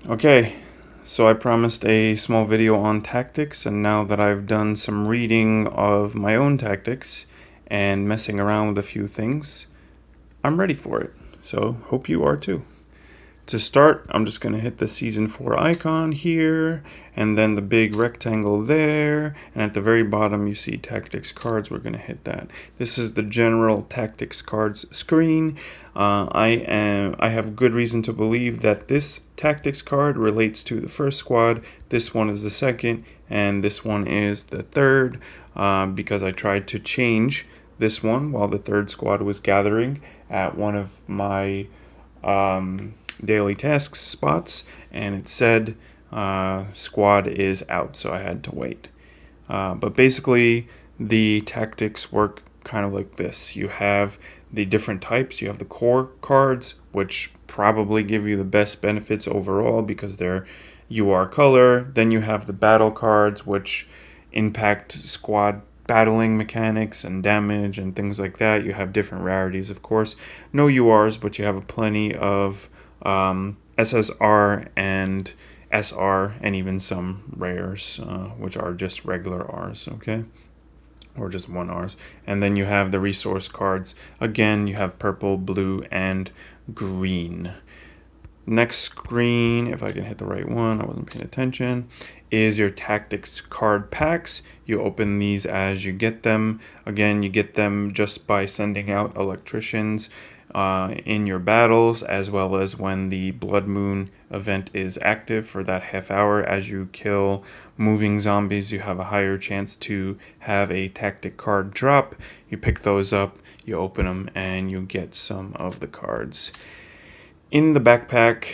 Okay, so I promised a small video on tactics, and now that I've done some reading of my own tactics and messing around with a few things, I'm ready for it. So, hope you are too. To start, I'm just going to hit the Season 4 icon here, and then the big rectangle there, and at the very bottom you see Tactics Cards. We're going to hit that. This is the general Tactics Cards screen. I have good reason to believe that this Tactics card relates to the first squad, this one is the second, and this one is the third, because I tried to change this one while the third squad was gathering at one of my daily tasks spots, and it said squad is out, so I had to wait. But basically, the tactics work kind of like this. You have the different types. You have the core cards, which probably give you the best benefits overall because they're UR color. Then you have the battle cards, which impact squad battling mechanics and damage and things like that. You have different rarities, of course. No URs, but you have plenty of SSR and SR, and even some rares, which are just regular Rs, okay? Or just one Rs. And then you have the resource cards. Again, you have purple, blue, and green. Next screen, if I can hit the right one, I wasn't paying attention, is your tactics card packs. You open these as you get them. Again, you get them just by sending out electricians in your battles, as well as when the Blood Moon event is active for that half hour. As you kill moving zombies, you have a higher chance to have a tactic card drop. You pick those up, you open them, and you get some of the cards. In the backpack,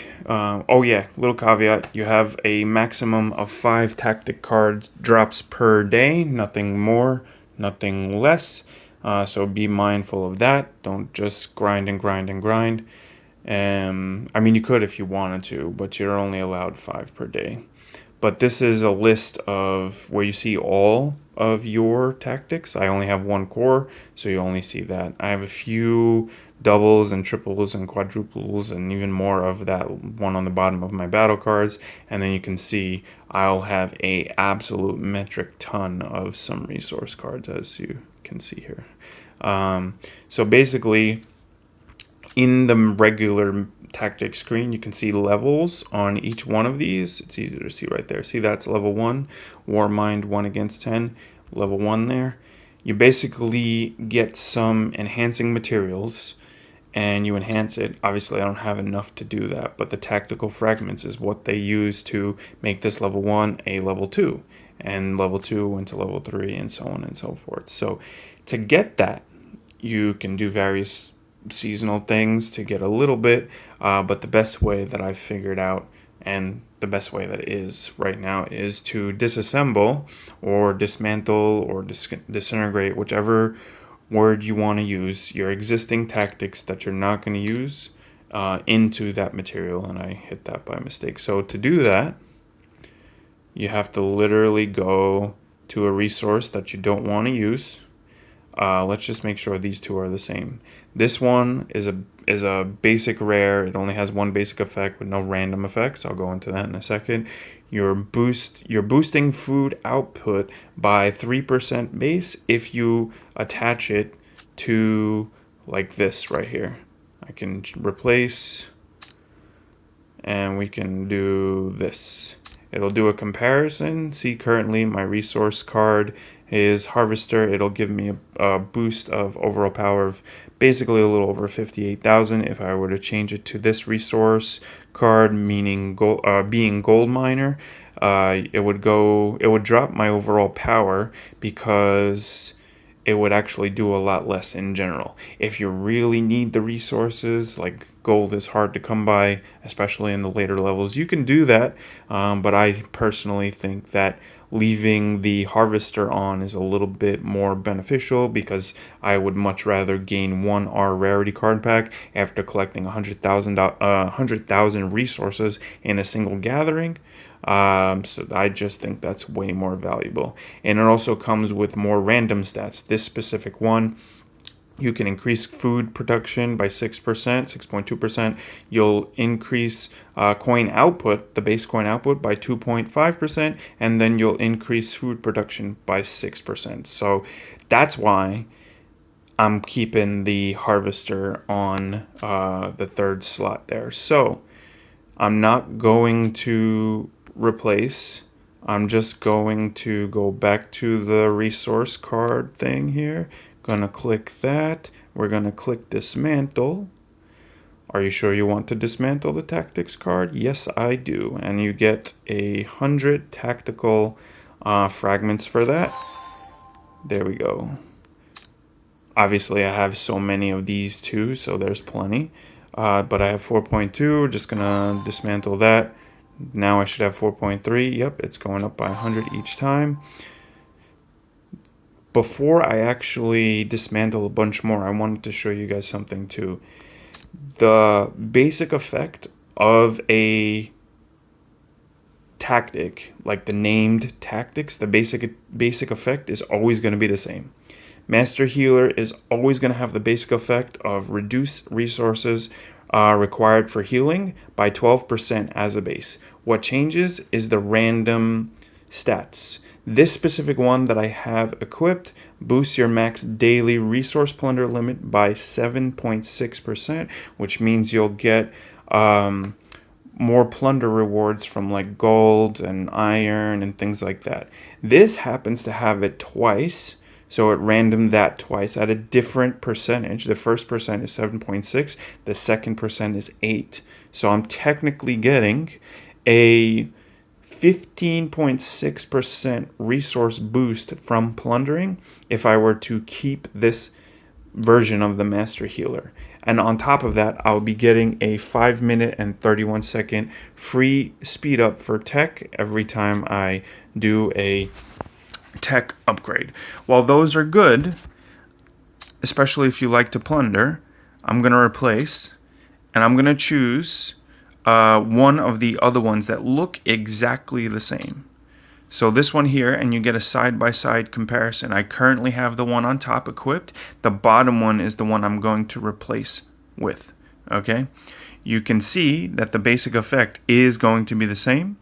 oh yeah, little caveat, you have a maximum of 5 tactic cards drops per day, nothing more, nothing less. So be mindful of that. Don't just grind and grind and grind. I mean, you could if you wanted to, but you're only allowed 5 per day. But this is a list of where you see all of your tactics. I only have one core, so you only see that. I have a few doubles and triples and quadruples and even more of that one on the bottom of my battle cards, and then you can see I'll have a absolute metric ton of some resource cards, as you can see here. So basically, in the regular tactic screen, you can see levels on each one of these. It's easy to see right there. See, that's level 1, Warmind 1 against 10, level 1 there. You basically get some enhancing materials and you enhance it. Obviously, I don't have enough to do that, but the tactical fragments is what they use to make this level 1 a level 2, and level 2 into level 3, and so on and so forth. So to get that, you can do various seasonal things to get a little bit, but the best way that I've figured out, and the best way that is right now, is to disassemble or dismantle or disintegrate, whichever word you want to use, your existing tactics that you're not going to use into that material. And I hit that by mistake. So to do that, you have to literally go to a resource that you don't want to use. Let's just make sure these two are the same. This one is a basic rare. It only has one basic effect with no random effects. I'll go into that in a second. You're boosting food output by 3% base if you attach it to like this right here. I can replace, and we can do this. It'll do a comparison. See, currently my resource card is Harvester. It'll give me a boost of overall power of basically a little over 58,000. If I were to change it to this resource card, meaning being Gold Miner, it would drop my overall power because it would actually do a lot less in general. If you really need the resources, like gold is hard to come by, especially in the later levels, you can do that, but I personally think that leaving the harvester on is a little bit more beneficial because I would much rather gain 1 R rarity card pack after collecting 100,000 resources in a single gathering. So I just think that's way more valuable. And it also comes with more random stats. This specific one You can increase food production by 6%, 6.2%. You'll increase coin output, the base coin output, by 2.5%, and then you'll increase food production by 6%. So that's why I'm keeping the harvester on the third slot there. So I'm not going to replace. I'm just going to go back to the resource card thing here. Gonna click that. We're gonna click dismantle. Are you sure you want to dismantle the tactics card? Yes, I do. And you get 100 tactical fragments for that. There we go. Obviously, I have so many of these too, so there's plenty. But I have 4.2. We're just gonna dismantle that. Now I should have 4.3. Yep, it's going up by 100 each time. Before I actually dismantle a bunch more, I wanted to show you guys something too. The basic effect of a tactic, like the named tactics, the basic effect is always going to be the same. Master Healer is always going to have the basic effect of reduce resources required for healing by 12% as a base. What changes is the random stats. This specific one that I have equipped boosts your max daily resource plunder limit by 7.6%, which means you'll get more plunder rewards from like gold and iron and things like that. This happens to have it twice, so it randomed that twice at a different percentage. The first percent is 7.6, the second percent is 8. So I'm technically getting a 15.6% resource boost from plundering if I were to keep this version of the Master Healer. And on top of that, I'll be getting a 5-minute and 31-second free speed up for tech every time I do a tech upgrade. While those are good, especially if you like to plunder, I'm going to replace, and I'm going to choose one of the other ones that look exactly the same. So this one here, and you get a side-by-side comparison. I currently have the one on top equipped. The bottom one is the one I'm going to replace with. Okay? You can see that the basic effect is going to be the same,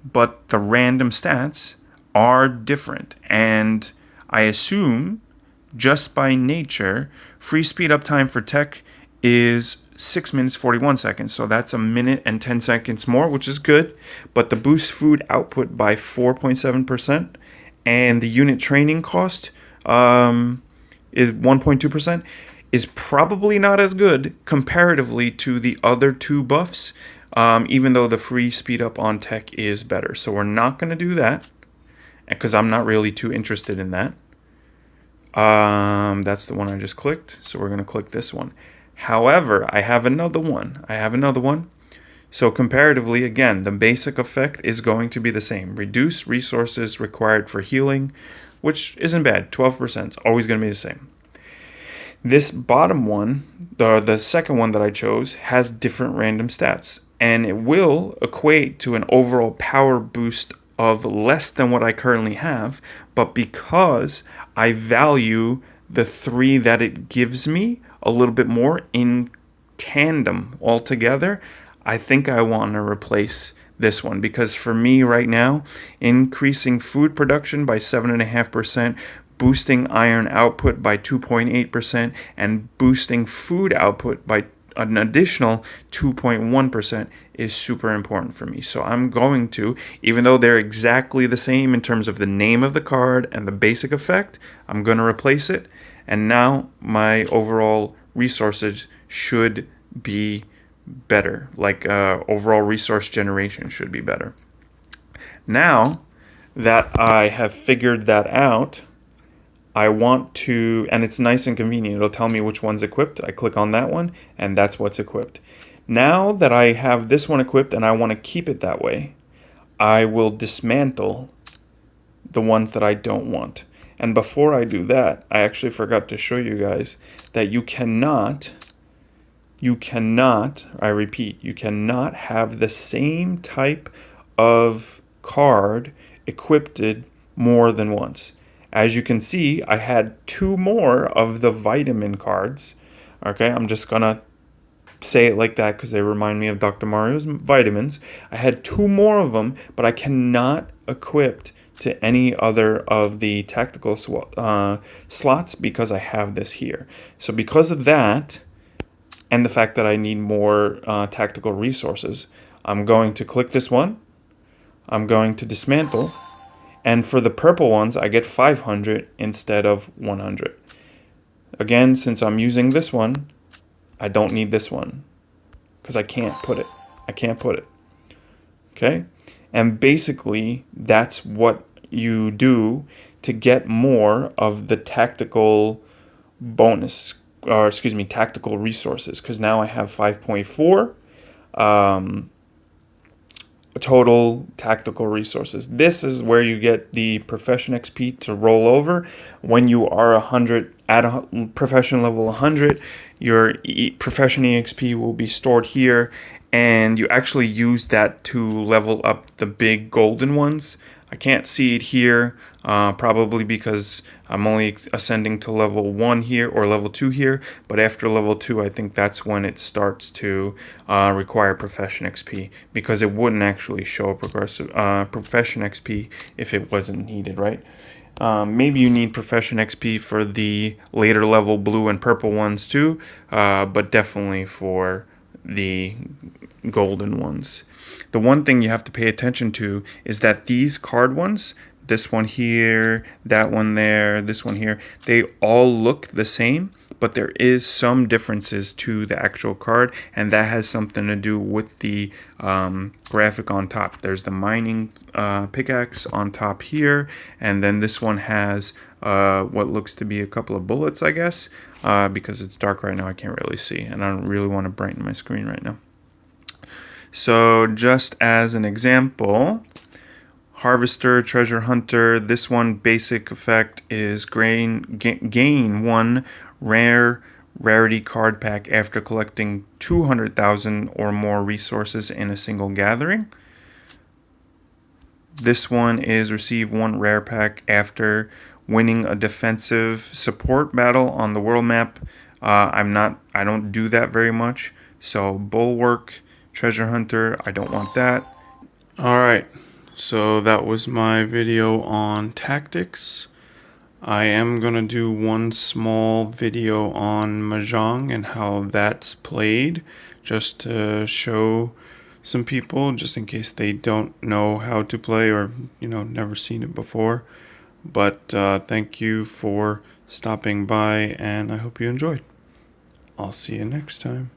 but the random stats are different. And I assume, just by nature, free speed up time for tech is 6 minutes 41 seconds, so that's a minute and 10 seconds more, which is good. But the boost food output by 4.7%, and the unit training cost is 1.2%, is probably not as good comparatively to the other two buffs, even though the free speed up on tech is better. So we're not going to do that because I'm not really too interested in that. That's the one I just clicked, so we're going to click this one. However, I have another one. So comparatively, again, the basic effect is going to be the same. Reduce resources required for healing, which isn't bad. 12% is always going to be the same. This bottom one, the second one that I chose, has different random stats. And it will equate to an overall power boost of less than what I currently have. But because I value the 3 that it gives me a little bit more in tandem altogether, I think I want to replace this one, because for me right now, increasing food production by 7.5%, boosting iron output by 2.8%, and boosting food output by an additional 2.1% is super important for me. So I'm going to, even though they're exactly the same in terms of the name of the card and the basic effect, I'm going to replace it. And now my overall resources should be better. Like overall resource generation should be better. Now that I have figured that out, I want to, and it's nice and convenient. It'll tell me which one's equipped. I click on that one, and that's what's equipped. Now that I have this one equipped and I want to keep it that way, I will dismantle the ones that I don't want. And before I do that, I actually forgot to show you guys that you cannot, I repeat, you cannot have the same type of card equipped more than once. As you can see, I had 2 more of the vitamin cards. Okay, I'm just gonna say it like that because they remind me of Dr. Mario's vitamins. I had 2 more of them, but I cannot equip to any other of the tactical slots because I have this here. So because of that, and the fact that I need more tactical resources, I'm going to click this one. I'm going to dismantle. And for the purple ones, I get 500 instead of 100. Again, since I'm using this one, I don't need this one because I can't put it. I can't put it. Okay? And basically, that's what you do to get more of the tactical bonus, or excuse me, tactical resources, because now I have 5.4 total tactical resources. This is where you get the profession XP to roll over. When you are 100 at a profession level 100, your profession EXP will be stored here, and you actually use that to level up the big golden ones. I can't see it here, probably because I'm only ascending to level 1 here or level 2 here, but after level 2 I think that's when it starts to require profession XP, because it wouldn't actually show a progressive profession XP if it wasn't needed, right? Maybe you need profession XP for the later level blue and purple ones too, but definitely for the golden ones. The one thing you have to pay attention to is that these card ones, this one here, that one there, this one here, they all look the same, but there is some differences to the actual card, and that has something to do with the graphic on top. There's the mining pickaxe on top here, and then this one has what looks to be a couple of bullets, I guess, because it's dark right now, I can't really see, and I don't really want to brighten my screen right now. So just as an example, Harvester, Treasure Hunter, this one basic effect is gain 1 rarity card pack after collecting 200,000 or more resources in a single gathering. This one is receive 1 rare pack after winning a defensive support battle on the world map. I don't do that very much. So Bulwark, Treasure Hunter, I don't want that. Alright, so that was my video on tactics. I am going to do one small video on Mahjong and how that's played, just to show some people, just in case they don't know how to play or, never seen it before. But thank you for stopping by, and I hope you enjoyed. I'll see you next time.